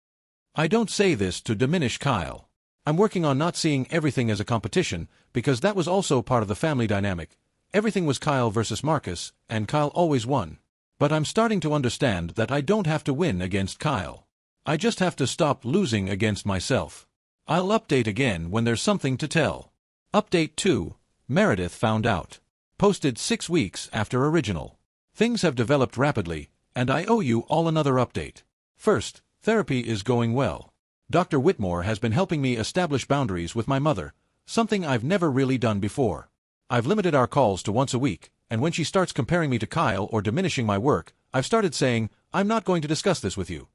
I don't say this to diminish Kyle. I'm working on not seeing everything as a competition, because that was also part of the family dynamic. Everything was Kyle versus Marcus, and Kyle always won. But I'm starting to understand that I don't have to win against Kyle. I just have to stop losing against myself. I'll update again when there's something to tell. Update 2. Meredith found out. Posted 6 weeks after original. Things have developed rapidly, and I owe you all another update. First, therapy is going well. Dr. Whitmore has been helping me establish boundaries with my mother, something I've never really done before. I've limited our calls to once a week, and when she starts comparing me to Kyle or diminishing my work, I've started saying, "I'm not going to discuss this with you."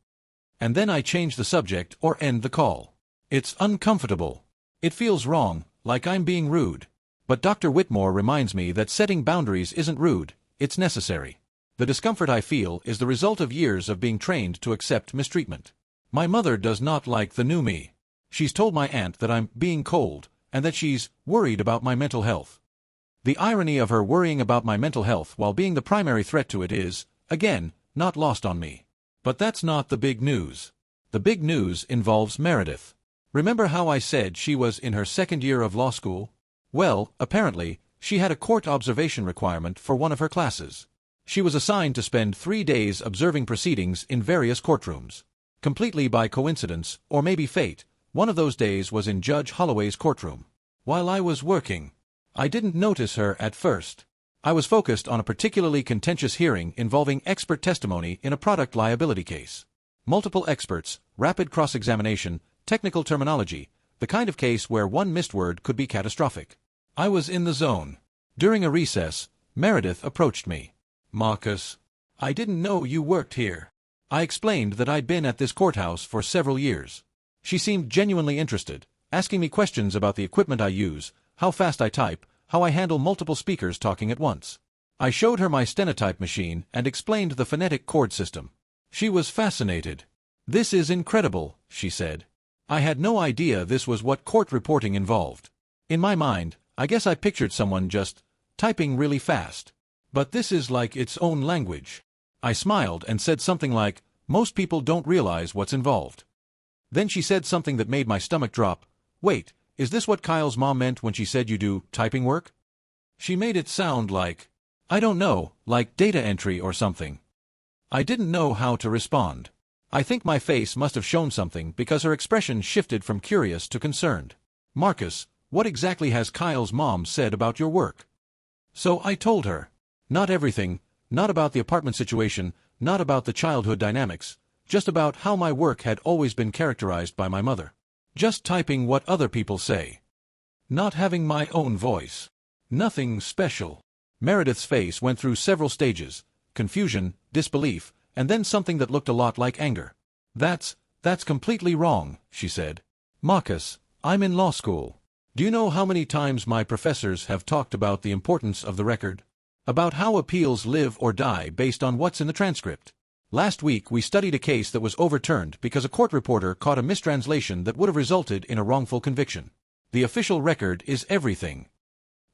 And then I change the subject or end the call. It's uncomfortable. It feels wrong, like I'm being rude. But Dr. Whitmore reminds me that setting boundaries isn't rude, it's necessary. The discomfort I feel is the result of years of being trained to accept mistreatment. My mother does not like the new me. She's told my aunt that I'm being cold, and that she's worried about my mental health. The irony of her worrying about my mental health while being the primary threat to it is, again, not lost on me. But that's not the big news. The big news involves Meredith. Remember how I said she was in her second year of law school? Well, apparently, she had a court observation requirement for one of her classes. She was assigned to spend 3 days observing proceedings in various courtrooms. Completely by coincidence, or maybe fate, one of those days was in Judge Holloway's courtroom. While I was working, I didn't notice her at first. I was focused on a particularly contentious hearing involving expert testimony in a product liability case. Multiple experts, rapid cross-examination, technical terminology, the kind of case where one missed word could be catastrophic. I was in the zone. During a recess, Meredith approached me. "Marcus, I didn't know you worked here." I explained that I'd been at this courthouse for several years. She seemed genuinely interested, asking me questions about the equipment I use, how fast I type, how I handle multiple speakers talking at once. I showed her my stenotype machine and explained the phonetic chord system. She was fascinated. "This is incredible," she said. I had no idea this was what court reporting involved. In my mind, I guess I pictured someone just typing really fast. But this is like its own language. I smiled and said something like, "Most people don't realize what's involved." Then she said something that made my stomach drop. "Wait, is this what Kyle's mom meant when she said you do typing work?" She made it sound like, I don't know, like data entry or something. I didn't know how to respond. I think my face must have shown something because her expression shifted from curious to concerned. "Marcus, what exactly has Kyle's mom said about your work?" So I told her. Not everything, not about the apartment situation, not about the childhood dynamics, just about how my work had always been characterized by my mother. Just typing what other people say. Not having my own voice. Nothing special. Meredith's face went through several stages: confusion, disbelief, and then something that looked a lot like anger. That's completely wrong," she said. "Marcus, I'm in law school. Do you know how many times my professors have talked about the importance of the record? About how appeals live or die based on what's in the transcript. Last week we studied a case that was overturned because a court reporter caught a mistranslation that would have resulted in a wrongful conviction. The official record is everything."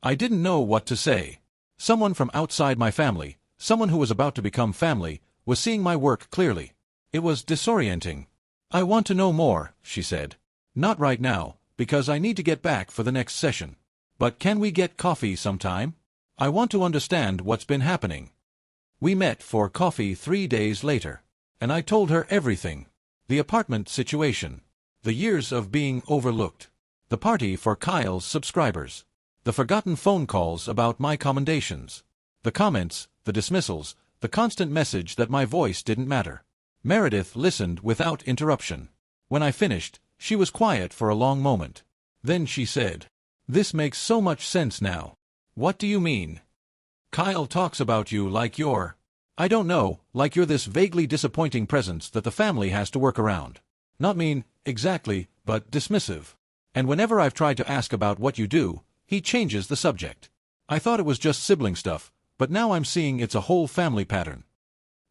I didn't know what to say. Someone from outside my family, someone who was about to become family, was seeing my work clearly. It was disorienting. "I want to know more," she said. "Not right now, because I need to get back for the next session. But can we get coffee sometime? I want to understand what's been happening." We met for coffee 3 days later, and I told her everything. The apartment situation. The years of being overlooked. The party for Kyle's subscribers. The forgotten phone calls about my commendations. The comments, the dismissals, the constant message that my voice didn't matter. Meredith listened without interruption. When I finished, she was quiet for a long moment. Then she said, "This makes so much sense now." "What do you mean?" "Kyle talks about you like you're, I don't know, like you're this vaguely disappointing presence that the family has to work around. Not mean, exactly, but dismissive. And whenever I've tried to ask about what you do, he changes the subject. I thought it was just sibling stuff, but now I'm seeing it's a whole family pattern."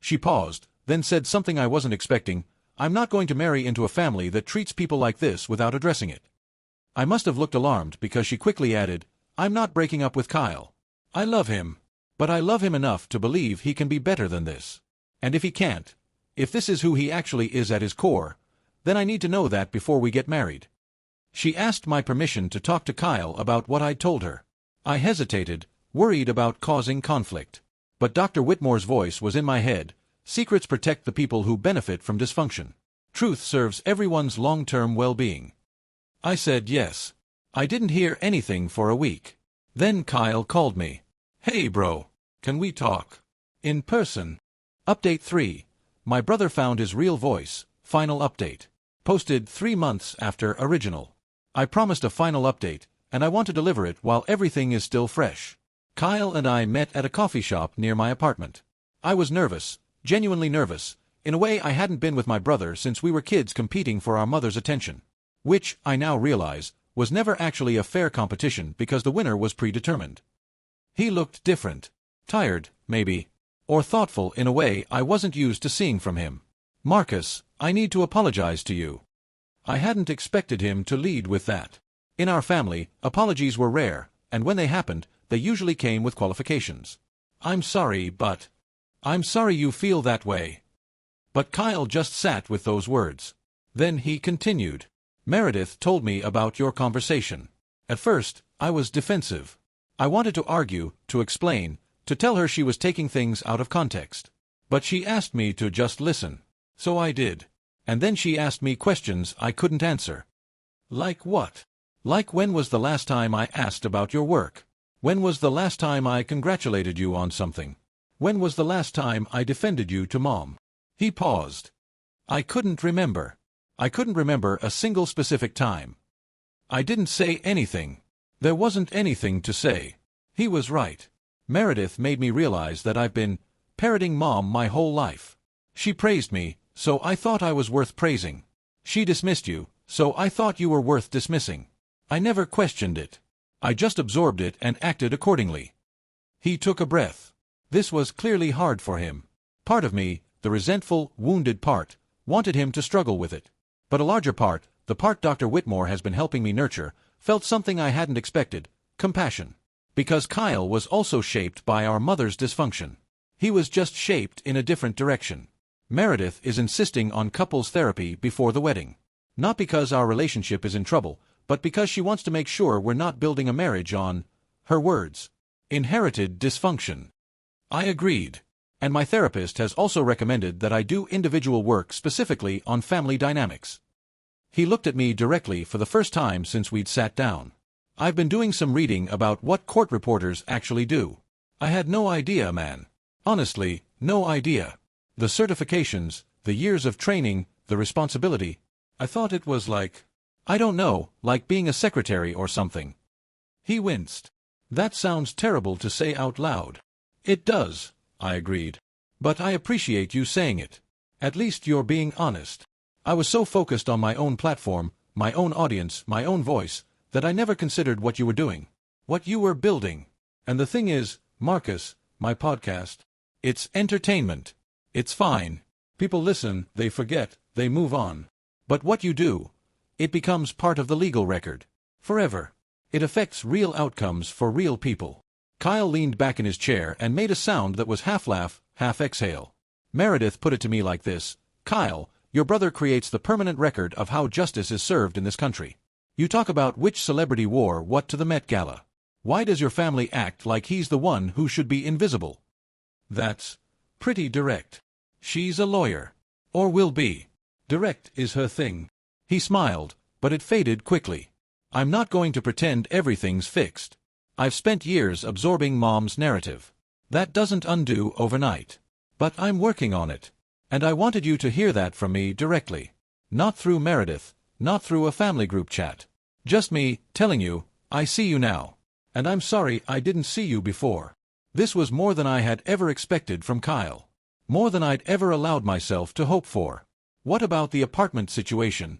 She paused, then said something I wasn't expecting. "I'm not going to marry into a family that treats people like this without addressing it." I must have looked alarmed because she quickly added, "I'm not breaking up with Kyle. I love him. But I love him enough to believe he can be better than this. And if he can't, if this is who he actually is at his core, then I need to know that before we get married." She asked my permission to talk to Kyle about what I'd told her. I hesitated, worried about causing conflict. But Dr. Whitmore's voice was in my head. Secrets protect the people who benefit from dysfunction. Truth serves everyone's long-term well-being. I said yes. I didn't hear anything for a week. Then Kyle called me. Hey bro, can we talk? In person. Update 3. My brother found his real voice, final update. Posted 3 months after original. I promised a final update, and I want to deliver it while everything is still fresh. Kyle and I met at a coffee shop near my apartment. I was nervous, genuinely nervous, in a way I hadn't been with my brother since we were kids competing for our mother's attention. Which, I now realize, was never actually a fair competition because the winner was predetermined. He looked different. Tired, maybe. Or thoughtful in a way I wasn't used to seeing from him. Marcus, I need to apologize to you. I hadn't expected him to lead with that. In our family, apologies were rare, and when they happened, they usually came with qualifications. I'm sorry you feel that way. But Kyle just sat with those words. Then he continued. Meredith told me about your conversation. At first, I was defensive. I wanted to argue, to explain, to tell her she was taking things out of context. But she asked me to just listen. So I did. And then she asked me questions I couldn't answer. Like what? Like when was the last time I asked about your work? When was the last time I congratulated you on something? When was the last time I defended you to Mom? He paused. I couldn't remember. I couldn't remember a single specific time. I didn't say anything. There wasn't anything to say. He was right. Meredith made me realize that I've been parroting Mom my whole life. She praised me, so I thought I was worth praising. She dismissed you, so I thought you were worth dismissing. I never questioned it. I just absorbed it and acted accordingly. He took a breath. This was clearly hard for him. Part of me, the resentful, wounded part, wanted him to struggle with it. But a larger part, the part Dr. Whitmore has been helping me nurture, felt something I hadn't expected, compassion. Because Kyle was also shaped by our mother's dysfunction. He was just shaped in a different direction. Meredith is insisting on couples therapy before the wedding. Not because our relationship is in trouble, but because she wants to make sure we're not building a marriage on, her words, inherited dysfunction. I agreed. And my therapist has also recommended that I do individual work specifically on family dynamics. He looked at me directly for the first time since we'd sat down. I've been doing some reading about what court reporters actually do. I had no idea, man. Honestly, no idea. The certifications, the years of training, the responsibility. I thought it was like, I don't know, like being a secretary or something. He winced. That sounds terrible to say out loud. It does, I agreed. But I appreciate you saying it. At least you're being honest. I was so focused on my own platform, my own audience, my own voice, that I never considered what you were doing. What you were building. And the thing is, Marcus, my podcast, it's entertainment. It's fine. People listen, they forget, they move on. But what you do, it becomes part of the legal record. Forever. It affects real outcomes for real people. Kyle leaned back in his chair and made a sound that was half laugh, half exhale. Meredith put it to me like this, Kyle, your brother creates the permanent record of how justice is served in this country. You talk about which celebrity wore what to the Met Gala. Why does your family act like he's the one who should be invisible? That's pretty direct. She's a lawyer. Or will be. Direct is her thing. He smiled, but it faded quickly. I'm not going to pretend everything's fixed. I've spent years absorbing Mom's narrative. That doesn't undo overnight. But I'm working on it. And I wanted you to hear that from me directly. Not through Meredith, not through a family group chat. Just me telling you, I see you now. And I'm sorry I didn't see you before. This was more than I had ever expected from Kyle. More than I'd ever allowed myself to hope for. What about the apartment situation?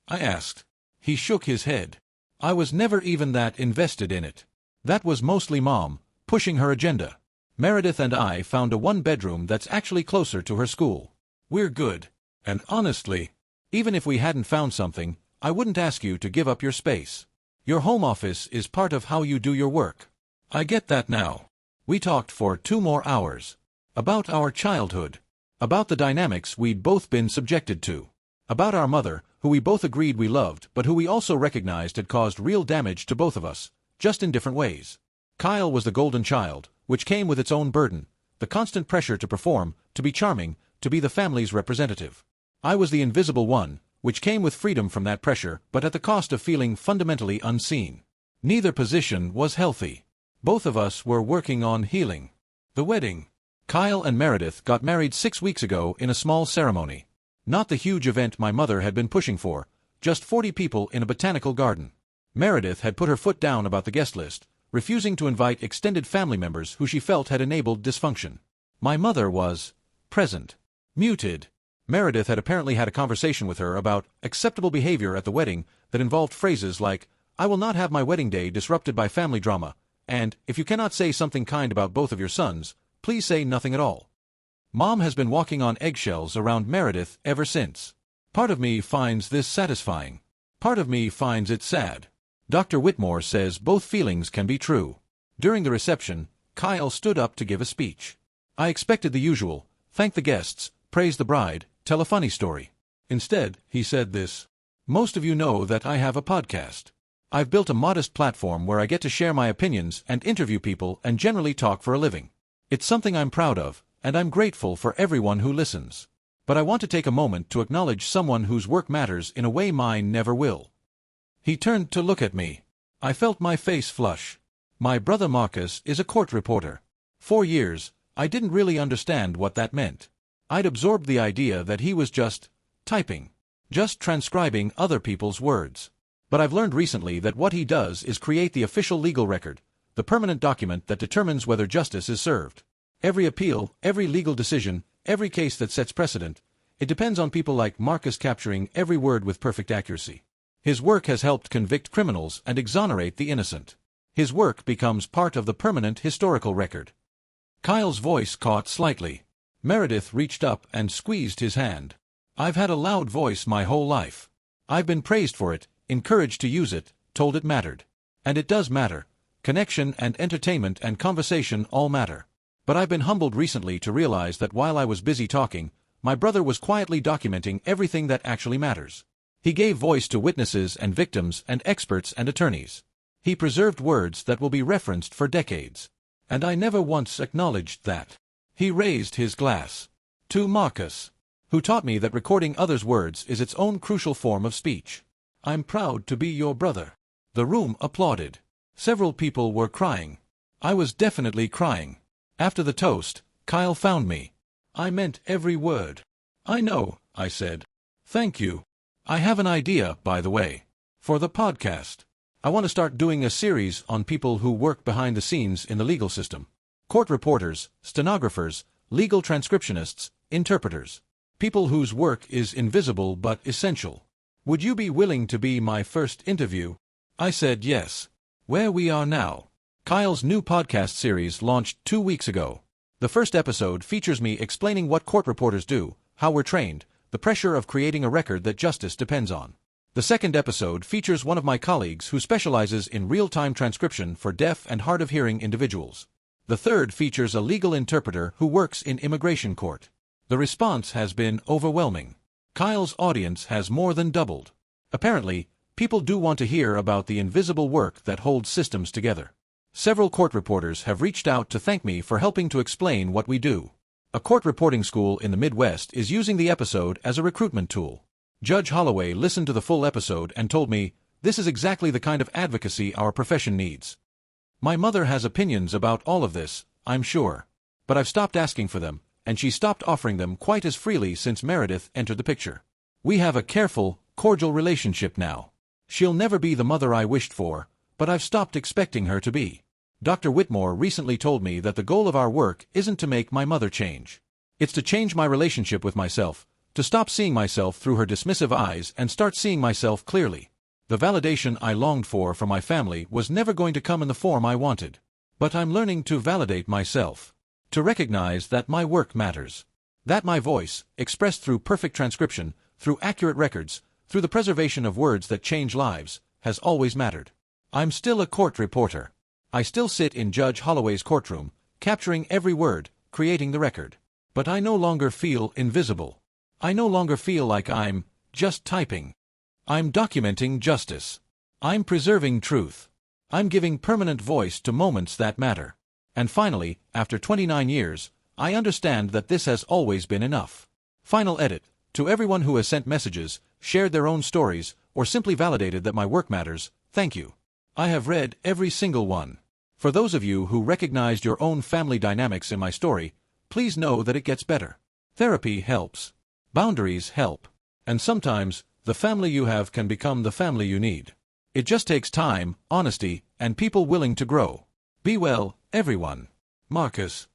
I asked. He shook his head. I was never even that invested in it. That was mostly Mom, pushing her agenda. Meredith and I found a one-bedroom that's actually closer to her school. We're good. And honestly, even if we hadn't found something, I wouldn't ask you to give up your space. Your home office is part of how you do your work. I get that now. We talked for 2 more hours. About our childhood. About the dynamics we'd both been subjected to. About our mother, who we both agreed we loved, but who we also recognized had caused real damage to both of us, just in different ways. Kyle was the golden child, which came with its own burden, the constant pressure to perform, to be charming, to be the family's representative. I was the invisible one, which came with freedom from that pressure, but at the cost of feeling fundamentally unseen. Neither position was healthy. Both of us were working on healing. The wedding. Kyle and Meredith got married 6 weeks ago in a small ceremony. Not the huge event my mother had been pushing for, just 40 people in a botanical garden. Meredith had put her foot down about the guest list, refusing to invite extended family members who she felt had enabled dysfunction. My mother was present. Muted. Meredith had apparently had a conversation with her about acceptable behavior at the wedding that involved phrases like, "I will not have my wedding day disrupted by family drama," and, "If you cannot say something kind about both of your sons, please say nothing at all." Mom has been walking on eggshells around Meredith ever since. Part of me finds this satisfying. Part of me finds it sad. Dr. Whitmore says both feelings can be true. During the reception, Kyle stood up to give a speech. I expected the usual, thank the guests, praise the bride, tell a funny story. Instead, he said this. Most of you know that I have a podcast. I've built a modest platform where I get to share my opinions and interview people and generally talk for a living. It's something I'm proud of, and I'm grateful for everyone who listens. But I want to take a moment to acknowledge someone whose work matters in a way mine never will. He turned to look at me. I felt my face flush. My brother Marcus is a court reporter. 4 years, I didn't really understand what that meant. I'd absorbed the idea that he was just typing, just transcribing other people's words. But I've learned recently that what he does is create the official legal record, the permanent document that determines whether justice is served. Every appeal, every legal decision, every case that sets precedent, it depends on people like Marcus capturing every word with perfect accuracy. His work has helped convict criminals and exonerate the innocent. His work becomes part of the permanent historical record. Kyle's voice caught slightly. Meredith reached up and squeezed his hand. I've had a loud voice my whole life. I've been praised for it, encouraged to use it, told it mattered. And it does matter. Connection and entertainment and conversation all matter. But I've been humbled recently to realize that while I was busy talking, my brother was quietly documenting everything that actually matters. He gave voice to witnesses and victims and experts and attorneys. He preserved words that will be referenced for decades. And I never once acknowledged that. He raised his glass. To Marcus, who taught me that recording others' words is its own crucial form of speech. I'm proud to be your brother. The room applauded. Several people were crying. I was definitely crying. After the toast, Kyle found me. I meant every word. I know, I said. Thank you. I have an idea, by the way, for the podcast. I want to start doing a series on people who work behind the scenes in the legal system. Court reporters, stenographers, legal transcriptionists, interpreters. People whose work is invisible but essential. Would you be willing to be my first interview? I said yes. Where we are now. Kyle's new podcast series launched 2 weeks ago. The first episode features me explaining what court reporters do, how we're trained, the pressure of creating a record that justice depends on. The second episode features one of my colleagues who specializes in real-time transcription for deaf and hard-of-hearing individuals. The third features a legal interpreter who works in immigration court. The response has been overwhelming. Kyle's audience has more than doubled. Apparently, people do want to hear about the invisible work that holds systems together. Several court reporters have reached out to thank me for helping to explain what we do. A court reporting school in the Midwest is using the episode as a recruitment tool. Judge Holloway listened to the full episode and told me, "This is exactly the kind of advocacy our profession needs." My mother has opinions about all of this, I'm sure. But I've stopped asking for them, and she stopped offering them quite as freely since Meredith entered the picture. We have a careful, cordial relationship now. She'll never be the mother I wished for, but I've stopped expecting her to be. Dr. Whitmore recently told me that the goal of our work isn't to make my mother change. It's to change my relationship with myself, to stop seeing myself through her dismissive eyes and start seeing myself clearly. The validation I longed for from my family was never going to come in the form I wanted. But I'm learning to validate myself. To recognize that my work matters. That my voice, expressed through perfect transcription, through accurate records, through the preservation of words that change lives, has always mattered. I'm still a court reporter. I still sit in Judge Holloway's courtroom, capturing every word, creating the record. But I no longer feel invisible. I no longer feel like I'm just typing. I'm documenting justice. I'm preserving truth. I'm giving permanent voice to moments that matter. And finally, after 29 years, I understand that this has always been enough. Final edit. To everyone who has sent messages, shared their own stories, or simply validated that my work matters, thank you. I have read every single one. For those of you who recognized your own family dynamics in my story, please know that it gets better. Therapy helps. Boundaries help. And sometimes, the family you have can become the family you need. It just takes time, honesty, and people willing to grow. Be well, everyone. Marcus.